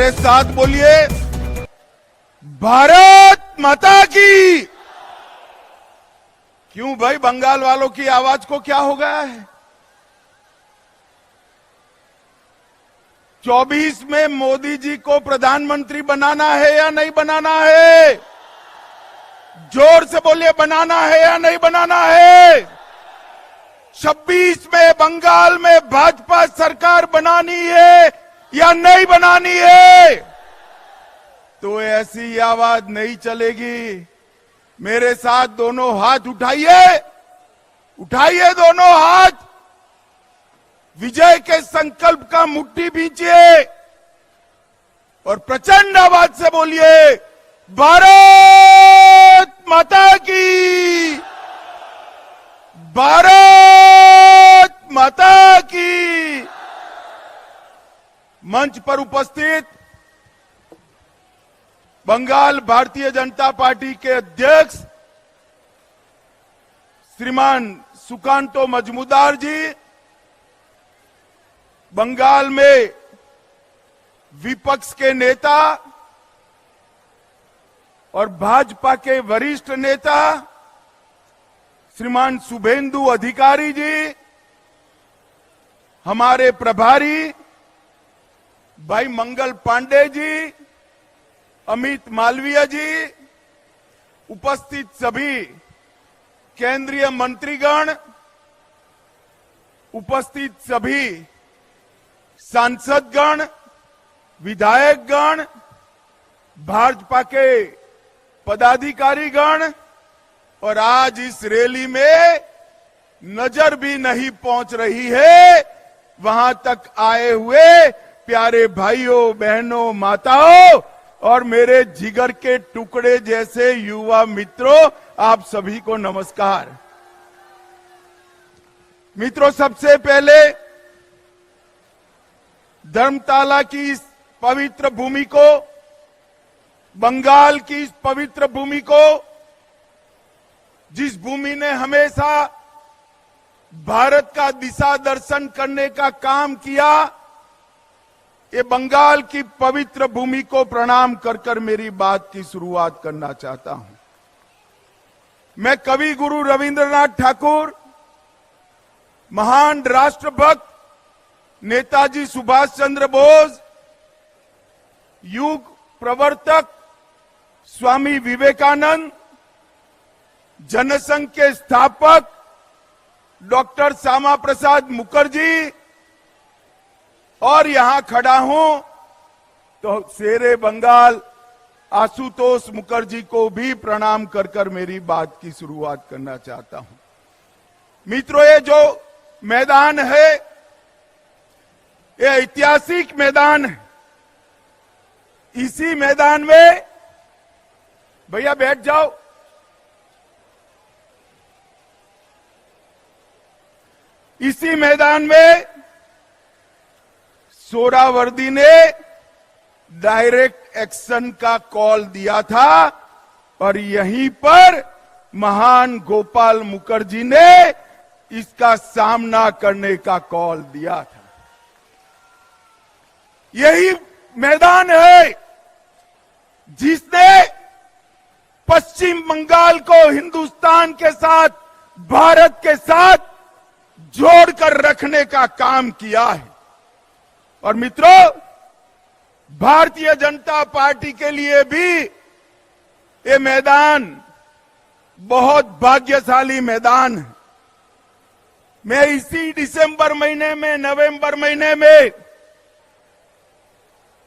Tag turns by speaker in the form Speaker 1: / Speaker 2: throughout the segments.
Speaker 1: मेरे साथ बोलिए, भारत माता की। क्यों भाई, बंगाल वालों की आवाज को क्या हो गया है? 24 में मोदी जी को प्रधानमंत्री बनाना है या नहीं बनाना है? जोर से बोलिए, बनाना है या नहीं बनाना है? 26 में बंगाल में भाजपा सरकार बनानी है या नहीं बनानी है? तो ऐसी आवाज नहीं चलेगी। मेरे साथ दोनों हाथ उठाइए, उठाइए दोनों हाथ, विजय के संकल्प का मुट्ठी भींचिए और प्रचंड आवाज से बोलिए, भारत माता की, भारत माता की। मंच पर उपस्थित बंगाल भारतीय जनता पार्टी के अध्यक्ष श्रीमान सुकांतो मजूमदार जी, बंगाल में विपक्ष के नेता और भाजपा के वरिष्ठ नेता श्रीमान शुभेंदु अधिकारी जी, हमारे प्रभारी भाई मंगल पांडे जी, अमित मालवीय जी, उपस्थित सभी केंद्रीय मंत्रीगण, उपस्थित सभी सांसदगण, विधायकगण, भाजपा के पदाधिकारीगण और आज इस रैली में नजर भी नहीं पहुंच रही है वहां तक आए हुए प्यारे भाइयों बहनों माताओं और मेरे जिगर के टुकड़े जैसे युवा मित्रों, आप सभी को नमस्कार। मित्रों, सबसे पहले धर्मताला की इस पवित्र भूमि को, बंगाल की इस पवित्र भूमि को, जिस भूमि ने हमेशा भारत का दिशा दर्शन करने का काम किया, ये बंगाल की पवित्र भूमि को प्रणाम कर कर मेरी बात की शुरुआत करना चाहता हूं। मैं कवि गुरु रविंद्रनाथ ठाकुर, महान राष्ट्रभक्त नेताजी सुभाष चंद्र बोस, युग प्रवर्तक स्वामी विवेकानंद, जनसंघ के स्थापक डॉक्टर श्यामा प्रसाद मुखर्जी और यहां खड़ा हूं तो शेरे बंगाल आशुतोष मुखर्जी को भी प्रणाम कर कर मेरी बात की शुरुआत करना चाहता हूं। मित्रों, ये जो मैदान है ये ऐतिहासिक मैदान है। इसी मैदान में, भैया बैठ जाओ, इसी मैदान में सोहरावर्दी ने डायरेक्ट एक्शन का कॉल दिया था और यहीं पर महान गोपाल मुखर्जी ने इसका सामना करने का कॉल दिया था। यही मैदान है जिसने पश्चिम बंगाल को हिंदुस्तान के साथ, भारत के साथ जोड़कर रखने का काम किया है। और मित्रों, भारतीय जनता पार्टी के लिए भी ये मैदान बहुत भाग्यशाली मैदान है। मैं इसी दिसंबर महीने में, नवंबर महीने में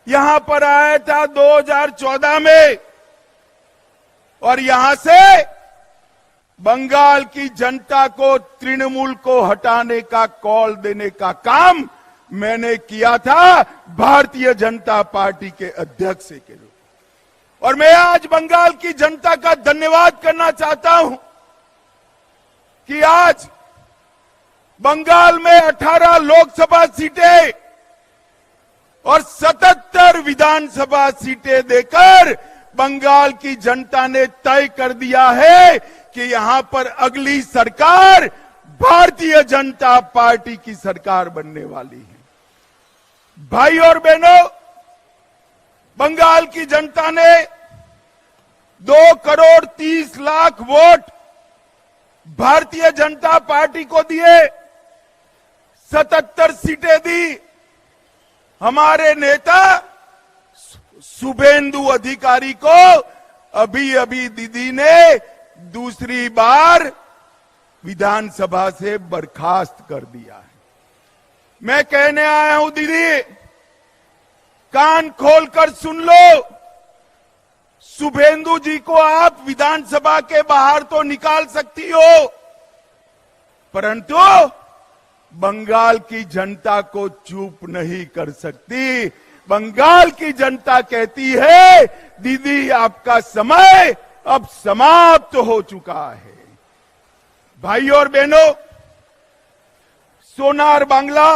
Speaker 1: यहां पर आया था 2014 में और यहां से बंगाल की जनता को, तृणमूल को हटाने का कॉल देने का काम मैंने किया था भारतीय जनता पार्टी के अध्यक्ष के रूप में। और मैं आज बंगाल की जनता का धन्यवाद करना चाहता हूं कि आज बंगाल में 18 लोकसभा सीटें और 77 विधानसभा सीटें देकर बंगाल की जनता ने तय कर दिया है कि यहां पर अगली सरकार भारतीय जनता पार्टी की सरकार बनने वाली है। भाई और बहनों, बंगाल की जनता ने 2,30,00,000 वोट भारतीय जनता पार्टी को दिए, 77 सीटें दी। हमारे नेता शुभेंदु अधिकारी को अभी अभी दीदी ने दूसरी बार विधानसभा से बर्खास्त कर दिया है। मैं कहने आया हूं दीदी, कान खोलकर सुन लो। शुभेंदु जी को आप विधानसभा के बाहर तो निकाल सकती हो, परंतु बंगाल की जनता को चुप नहीं कर सकती। बंगाल की जनता कहती है दीदी आपका समय अब समाप्त हो चुका है। भाइयों और बहनों, सोनार बांग्ला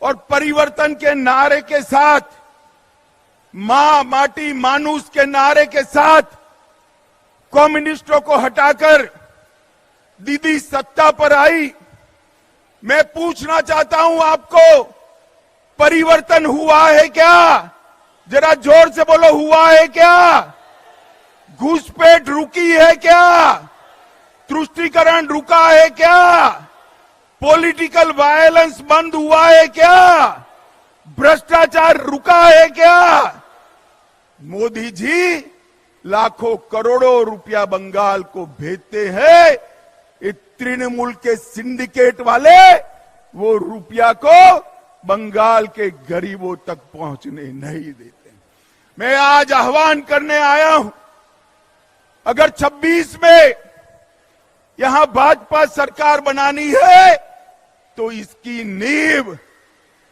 Speaker 1: और परिवर्तन के नारे के साथ, मां माटी मानुस के नारे के साथ कम्युनिस्टों को हटाकर दीदी सत्ता पर आई। मैं पूछना चाहता हूं आपको, परिवर्तन हुआ है क्या? जरा जोर से बोलो, हुआ है क्या? घुसपैठ रुकी है क्या? तुष्टीकरण रुका है क्या? पॉलिटिकल वायलेंस बंद हुआ है क्या? भ्रष्टाचार रुका है क्या? मोदी जी लाखों करोड़ों रुपया बंगाल को भेजते हैं, ये तृणमूल के सिंडिकेट वाले वो रुपया को बंगाल के गरीबों तक पहुंचने नहीं देते। मैं आज आह्वान करने आया हूं, अगर 26 में यहां भाजपा सरकार बनानी है तो इसकी नींव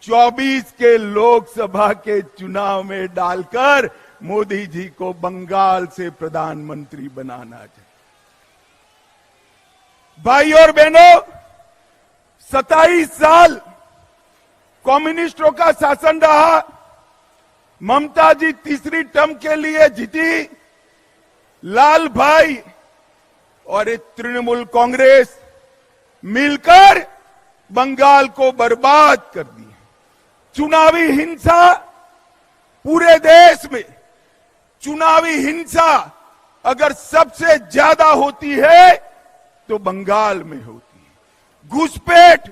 Speaker 1: 24 के लोकसभा के चुनाव में डालकर मोदी जी को बंगाल से प्रधानमंत्री बनाना चाहिए। भाई और बहनों, 27 साल कम्युनिस्टों का शासन रहा। ममता जी तीसरी टर्म के लिए जीती। लाल भाई और तृणमूल कांग्रेस मिलकर बंगाल को बर्बाद कर दी। चुनावी हिंसा पूरे देश में, चुनावी हिंसा अगर सबसे ज्यादा होती है तो बंगाल में होती है। घुसपैठ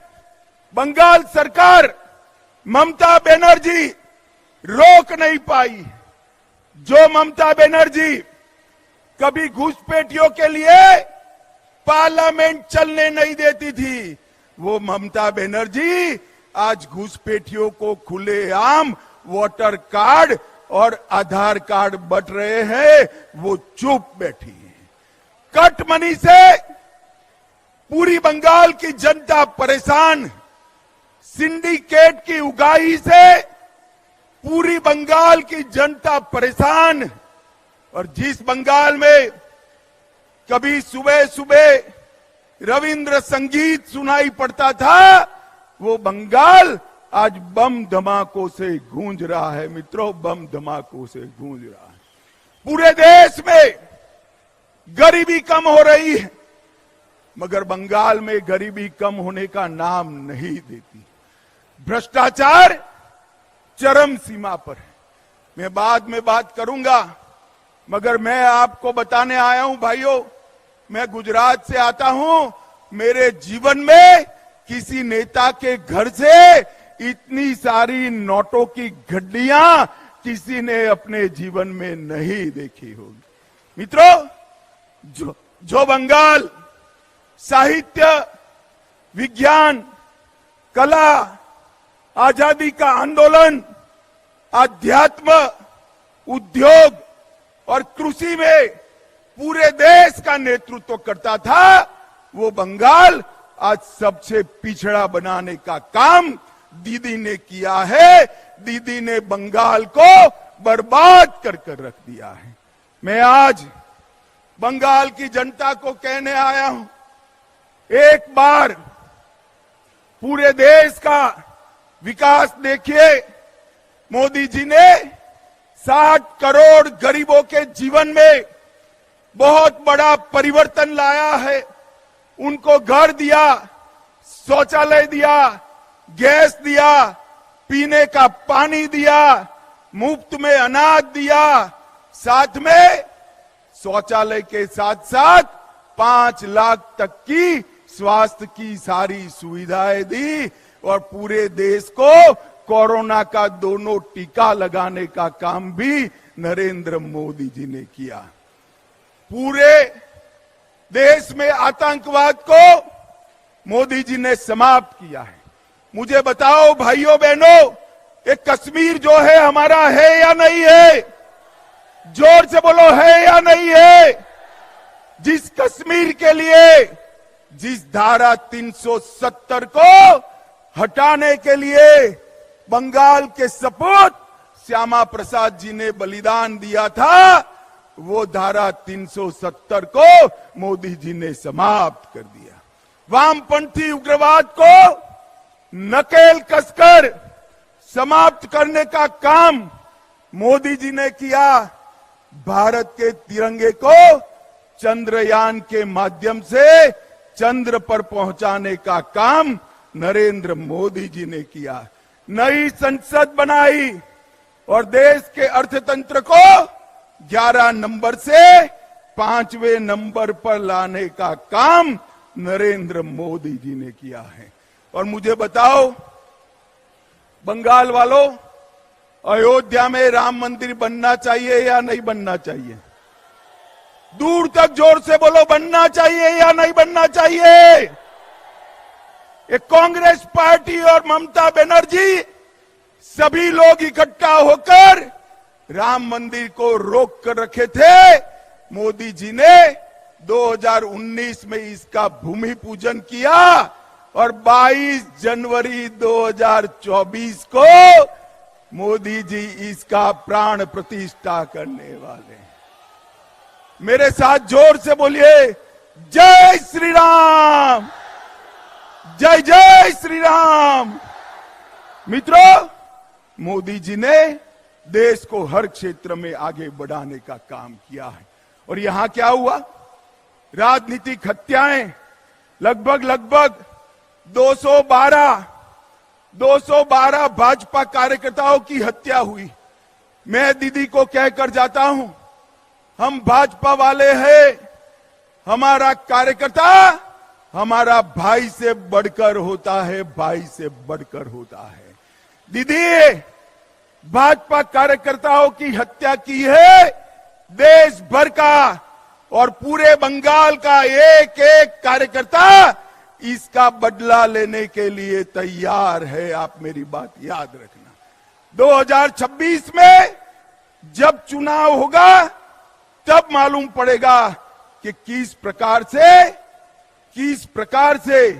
Speaker 1: बंगाल सरकार, ममता बनर्जी रोक नहीं पाई। जो ममता बनर्जी कभी घुसपैठियों के लिए पार्लियामेंट चलने नहीं देती थी, वो ममता बनर्जी आज घुसपैठियों को खुलेआम वोटर कार्ड और आधार कार्ड बंट रहे हैं, वो चुप बैठी है। कट मनी से पूरी बंगाल की जनता परेशान, सिंडिकेट की उगाही से पूरी बंगाल की जनता परेशान। और जिस बंगाल में कभी सुबह सुबह रविंद्र संगीत सुनाई पड़ता था, वो बंगाल आज बम धमाकों से गूंज रहा है। मित्रों, बम धमाकों से गूंज रहा है। पूरे देश में गरीबी कम हो रही है, मगर बंगाल में गरीबी कम होने का नाम नहीं देती। भ्रष्टाचार चरम सीमा पर है। मैं बाद में बात करूंगा, मगर मैं आपको बताने आया हूं भाइयों, मैं गुजरात से आता हूं। मेरे जीवन में किसी नेता के घर से इतनी सारी नोटों की गड्डियां किसी ने अपने जीवन में नहीं देखी होगी। मित्रों, जो बंगाल साहित्य, विज्ञान, कला, आजादी का आंदोलन, आध्यात्म, उद्योग और कृषि में पूरे देश का नेतृत्व करता था, वो बंगाल आज सबसे पिछड़ा बनाने का काम दीदी ने किया है। दीदी ने बंगाल को बर्बाद कर रख दिया है। मैं आज बंगाल की जनता को कहने आया हूं, एक बार पूरे देश का विकास देखिए। मोदी जी ने 60 करोड़ गरीबों के जीवन में बहुत बड़ा परिवर्तन लाया है। उनको घर दिया, शौचालय दिया, गैस दिया, पीने का पानी दिया, मुफ्त में अनाज दिया, साथ में शौचालय के साथ साथ 5 लाख तक की स्वास्थ्य की सारी सुविधाएं दी और पूरे देश को कोरोना का दोनों टीका लगाने का काम भी नरेंद्र मोदी जी ने किया। पूरे देश में आतंकवाद को मोदी जी ने समाप्त किया है। मुझे बताओ भाइयों बहनों, ये कश्मीर जो है हमारा है या नहीं है? जोर से बोलो, है या नहीं है? जिस कश्मीर के लिए जिस धारा 370 को हटाने के लिए बंगाल के सपूत श्यामा प्रसाद जी ने बलिदान दिया था, वो धारा 370 को मोदी जी ने समाप्त कर दिया। वामपंथी उग्रवाद को नकेल कसकर समाप्त करने का काम मोदी जी ने किया। भारत के तिरंगे को चंद्रयान के माध्यम से चंद्र पर पहुंचाने का काम नरेंद्र मोदी जी ने किया। नई संसद बनाई और देश के अर्थतंत्र को 11 नंबर से 5वें नंबर पर लाने का काम नरेंद्र मोदी जी ने किया है। और मुझे बताओ बंगाल वालों, अयोध्या में राम मंदिर बनना चाहिए या नहीं बनना चाहिए? दूर तक जोर से बोलो, बनना चाहिए या नहीं बनना चाहिए? एक कांग्रेस पार्टी और ममता बनर्जी सभी लोग इकट्ठा होकर राम मंदिर को रोक कर रखे थे। मोदी जी ने 2019 में इसका भूमि पूजन किया और 22 जनवरी 2024 को मोदी जी इसका प्राण प्रतिष्ठा करने वाले हैं। मेरे साथ जोर से बोलिए, जय श्री राम, जय जय श्री राम। मित्रों, मोदी जी ने देश को हर क्षेत्र में आगे बढ़ाने का काम किया है। और यहां क्या हुआ? राजनीतिक हत्याएं लगभग 212 भाजपा कार्यकर्ताओं की हत्या हुई। मैं दीदी को कहकर जाता हूं, हम भाजपा वाले हैं, हमारा कार्यकर्ता हमारा भाई से बढ़कर होता है, भाई से बढ़कर होता है। दीदी, भाजपा कार्यकर्ताओं की हत्या की है देश भर का और पूरे बंगाल का एक एक कार्यकर्ता इसका बदला लेने के लिए तैयार है। आप मेरी बात याद रखना। 2026 में जब चुनाव होगा तब मालूम पड़ेगा कि किस प्रकार से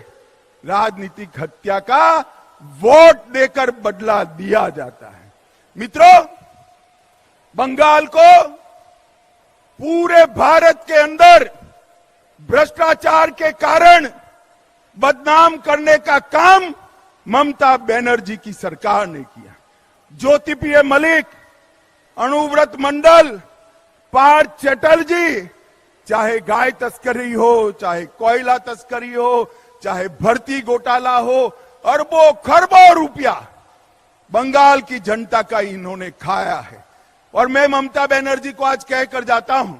Speaker 1: राजनीतिक हत्या का वोट देकर बदला दिया जाता है। मित्रों, बंगाल को पूरे भारत के अंदर भ्रष्टाचार के कारण बदनाम करने का काम ममता बनर्जी की सरकार ने किया। ज्योतिप्रिय मलिक, अनुव्रत मंडल, पार्थ चटर्जी, चाहे गाय तस्करी हो, चाहे कोयला तस्करी हो, चाहे भर्ती घोटाला हो, अरबों खरबों रुपया बंगाल की जनता का इन्होंने खाया है। और मैं ममता बनर्जी को आज कहकर जाता हूं,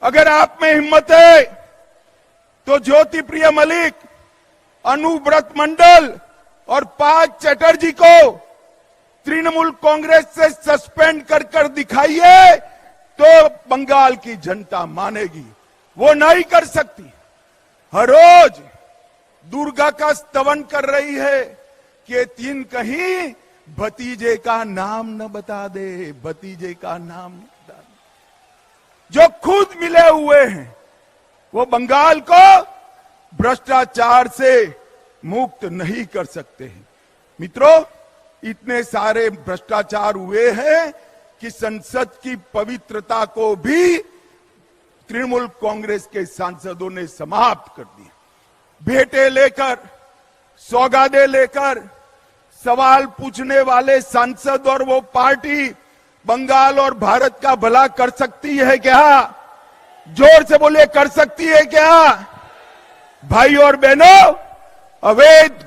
Speaker 1: अगर आप में हिम्मत है तो ज्योतिप्रिय मलिक, अनुव्रत मंडल और पार्थ चटर्जी को तृणमूल कांग्रेस से सस्पेंड कर दिखाइए तो बंगाल की जनता मानेगी। वो नहीं कर सकती। हर रोज दुर्गा का स्तवन कर रही है कि तीन कहीं भतीजे का नाम न बता दे, भतीजे का नाम न बता दे। जो खुद मिले हुए हैं वो बंगाल को भ्रष्टाचार से मुक्त नहीं कर सकते हैं। मित्रों, इतने सारे भ्रष्टाचार हुए हैं कि संसद की पवित्रता को भी तृणमूल कांग्रेस के सांसदों ने समाप्त कर दिया। भेंटे लेकर, सौगादे लेकर सवाल पूछने वाले सांसद और वो पार्टी बंगाल और भारत का भला कर सकती है क्या? जोर से बोलिए, कर सकती है क्या? भाई और बहनों, अवैध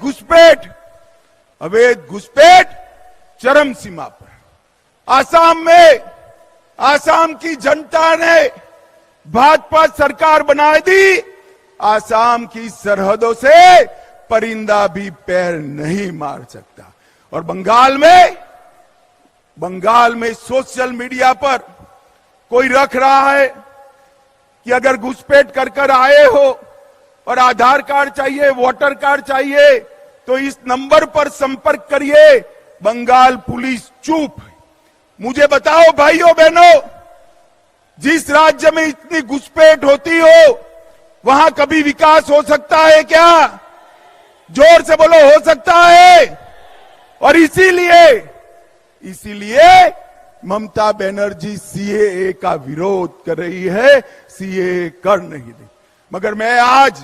Speaker 1: घुसपैठ चरम सीमा पर। आसाम की जनता ने भाजपा सरकार बना दी। आसाम की सरहदों से परिंदा भी पैर नहीं मार सकता। और बंगाल में सोशल मीडिया पर कोई रख रहा है कि अगर घुसपैठ कर आए हो और आधार कार्ड चाहिए, वोटर कार्ड चाहिए, तो इस नंबर पर संपर्क करिए। बंगाल पुलिस चुप। मुझे बताओ भाइयों बहनों, जिस राज्य में इतनी घुसपैठ होती हो वहां कभी विकास हो सकता है क्या? जोर से बोलो, हो सकता है? और इसीलिए ममता बनर्जी सीएए का विरोध कर रही है, सीएए कर नहीं दे। मगर मैं आज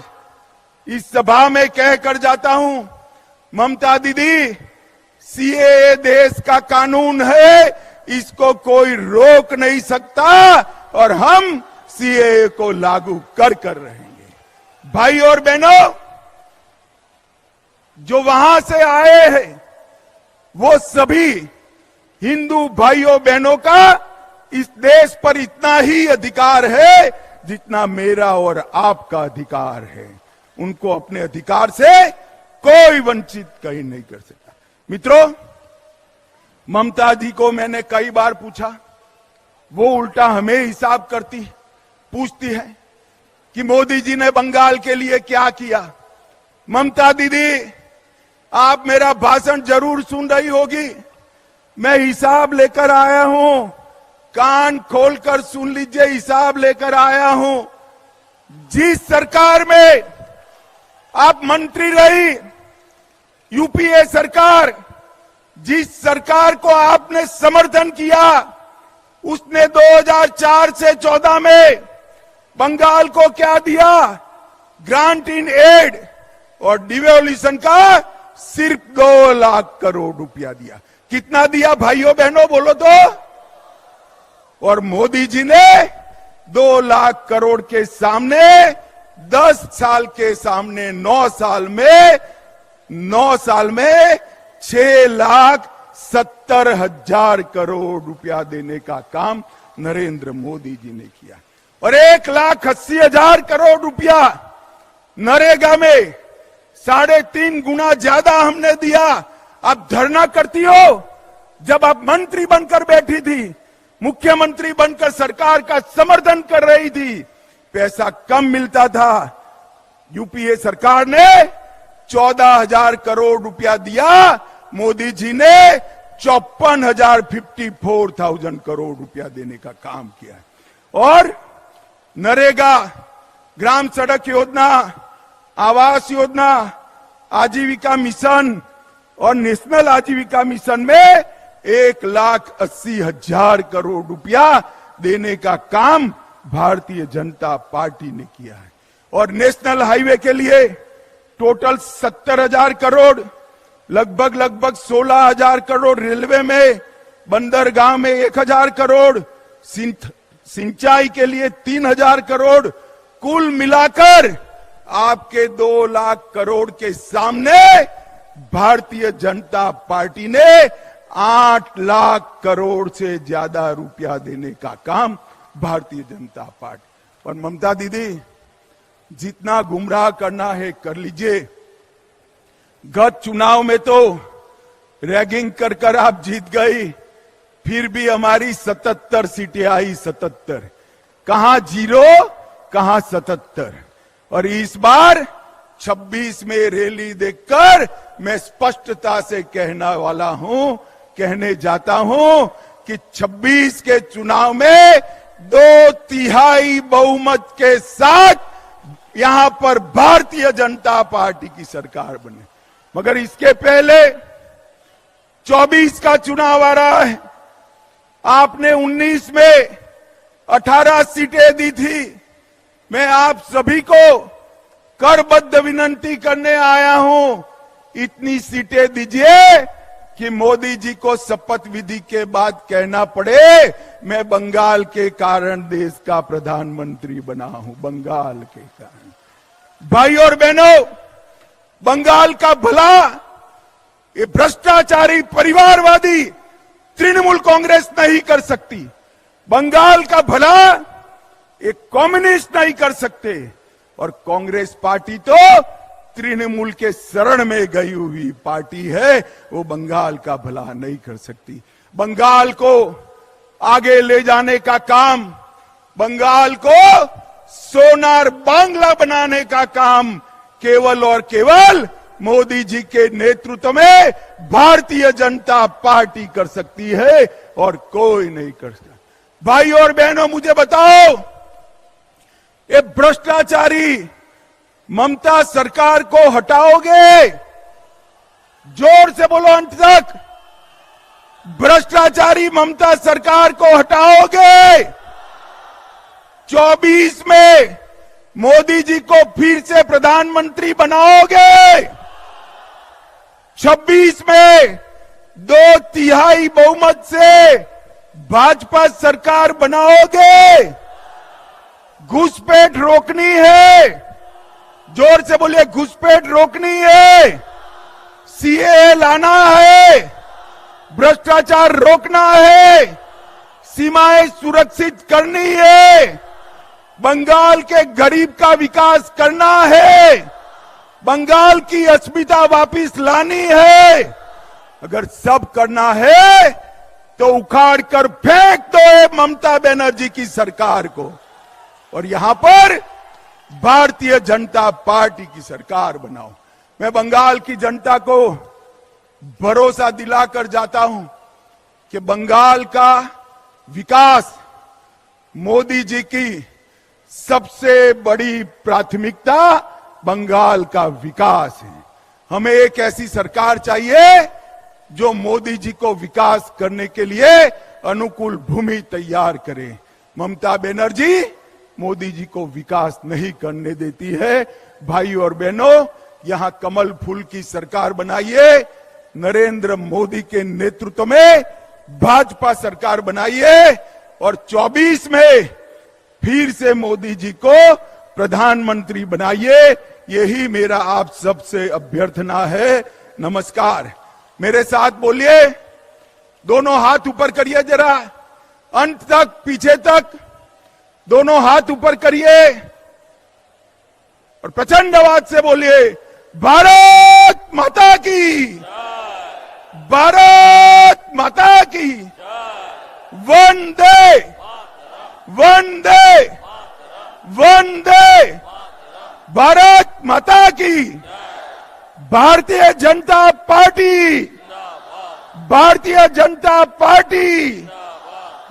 Speaker 1: इस सभा में कहकर जाता हूं, ममता दीदी, सीएए देश का कानून है, इसको कोई रोक नहीं सकता और हम सीएए को लागू कर रहेंगे। भाई और बहनों, जो वहां से आए हैं वो सभी हिंदू भाइयों बहनों का इस देश पर इतना ही अधिकार है जितना मेरा और आपका अधिकार है। उनको अपने अधिकार से कोई वंचित कहीं नहीं कर सकता। मित्रों, ममता जी को मैंने कई बार पूछा, वो उल्टा हमें हिसाब पूछती है कि मोदी जी ने बंगाल के लिए क्या किया। ममता दीदी, आप मेरा भाषण जरूर सुन रही होगी, मैं हिसाब लेकर आया हूं, कान खोलकर सुन लीजिए, हिसाब लेकर आया हूं। जिस सरकार में आप मंत्री रही, यूपीए सरकार, जिस सरकार को आपने समर्थन किया, उसने 2004 से 14 में बंगाल को क्या दिया? ग्रांट इन एड और डिवोल्यूशन का सिर्फ 2 लाख करोड़ रुपया दिया। कितना दिया भाइयों बहनों, बोलो तो? और मोदी जी ने 2 लाख करोड़ के सामने 10 साल के सामने 9 साल में 6,70,000 करोड़ रुपया देने का काम नरेंद्र मोदी जी ने किया। और 1,80,000 करोड़ रुपया नरेगा में 3.5 गुना ज्यादा हमने दिया। आप धरना करती हो? जब आप मंत्री बनकर बैठी थी, मुख्यमंत्री बनकर सरकार का समर्थन कर रही थी, पैसा कम मिलता था। यूपीए सरकार ने 14,000 करोड़ रुपया दिया, मोदी जी ने 54,000 करोड़ रुपया देने का काम किया। और नरेगा, ग्राम सड़क योजना, आवास योजना, आजीविका मिशन और नेशनल आजीविका मिशन में 1,80,000 करोड़ रुपया देने का काम भारतीय जनता पार्टी ने किया है। और नेशनल हाईवे के लिए टोटल 70,000 करोड़, लगभग 16,000 करोड़, रेलवे में, बंदरगाह में 1,000 करोड़, सिंचाई के लिए 3,000 करोड़, कुल मिलाकर आपके 2 लाख करोड़ के सामने भारतीय जनता पार्टी ने 8 लाख करोड़ से ज्यादा रुपया देने का काम भारतीय जनता पार्टी। और ममता दीदी, जितना गुमराह करना है कर लीजिए। गत चुनाव में तो रैगिंग कर आप जीत गई, फिर भी हमारी 77 सीटें आई। 77, कहां 0, कहां 77। और इस बार 26 में रैली देखकर मैं स्पष्टता से कहने जाता हूं कि 26 के चुनाव में 2/3 बहुमत के साथ यहां पर भारतीय जनता पार्टी की सरकार बने। मगर इसके पहले 24 का चुनाव आ रहा है। आपने 19 में 18 सीटें दी थी। मैं आप सभी को करबद्ध विनंती करने आया हूं, इतनी सीटें दीजिए कि मोदी जी को शपथ विधि के बाद कहना पड़े, मैं बंगाल के कारण देश का प्रधानमंत्री बना हूं, बंगाल के कारण। भाई और बहनों, बंगाल का भला ये भ्रष्टाचारी परिवारवादी तृणमूल कांग्रेस नहीं कर सकती। बंगाल का भला एक कम्युनिस्ट नहीं कर सकते, और कांग्रेस पार्टी तो तृणमूल के शरण में गई हुई पार्टी है, वो बंगाल का भला नहीं कर सकती। बंगाल को आगे ले जाने का काम, बंगाल को सोनार बांग्ला बनाने का काम केवल और केवल मोदी जी के नेतृत्व में भारतीय जनता पार्टी कर सकती है, और कोई नहीं कर सकता। भाई और बहनों, मुझे बताओ, ये भ्रष्टाचारी ममता सरकार को हटाओगे? जोर से बोलो अंत तक। भ्रष्टाचारी ममता सरकार को हटाओगे? 24 में मोदी जी को फिर से प्रधानमंत्री बनाओगे? 26 में 2/3 बहुमत से भाजपा सरकार बनाओगे? घुसपैठ रोकनी है, जोर से बोलिए, घुसपैठ रोकनी है, सीएए लाना है, भ्रष्टाचार रोकना है, सीमाएं सुरक्षित करनी है, बंगाल के गरीब का विकास करना है, बंगाल की अस्मिता वापिस लानी है। अगर सब करना है तो उखाड़ कर फेंक दो ये ममता बनर्जी की सरकार को, और यहां पर भारतीय जनता पार्टी की सरकार बनाओ। मैं बंगाल की जनता को भरोसा दिलाकर जाता हूं कि बंगाल का विकास मोदी जी की सबसे बड़ी प्राथमिकता बंगाल का विकास है। हमें एक ऐसी सरकार चाहिए जो मोदी जी को विकास करने के लिए अनुकूल भूमि तैयार करे। ममता बनर्जी मोदी जी को विकास नहीं करने देती है। भाई और बहनों, यहां कमल फूल की सरकार बनाइए, नरेंद्र मोदी के नेतृत्व में भाजपा सरकार बनाइए, और 24 में फिर से मोदी जी को प्रधानमंत्री बनाइए। यही मेरा आप सबसे अभ्यर्थना है। नमस्कार। मेरे साथ बोलिए, दोनों हाथ ऊपर करिए जरा, अंत तक, पीछे तक, दोनों हाथ ऊपर करिए और प्रचंड आवाज से बोलिए, भारत माता की, भारत माता की, वंदे वंदे वंदे, भारत माता की। Bharatiya Janata party, Bharatiya Janata party,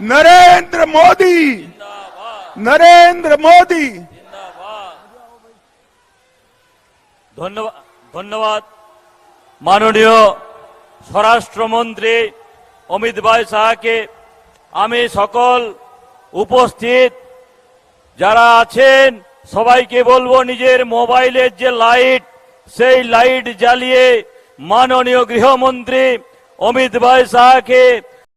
Speaker 1: Narendra Modi, Narendra Modi.
Speaker 2: ধন্যবাদ মাননীয় স্বরাষ্ট্রমন্ত্রী অমিত ভাই শাহকে। আমি সকল উপস্থিত যারা আছেন সবাইকে বলবো, নিজের মোবাইলের যে লাইট, সেই লাইট জ্বালিয়ে মাননীয় গৃহমন্ত্রী অমিত ভাই শাহকে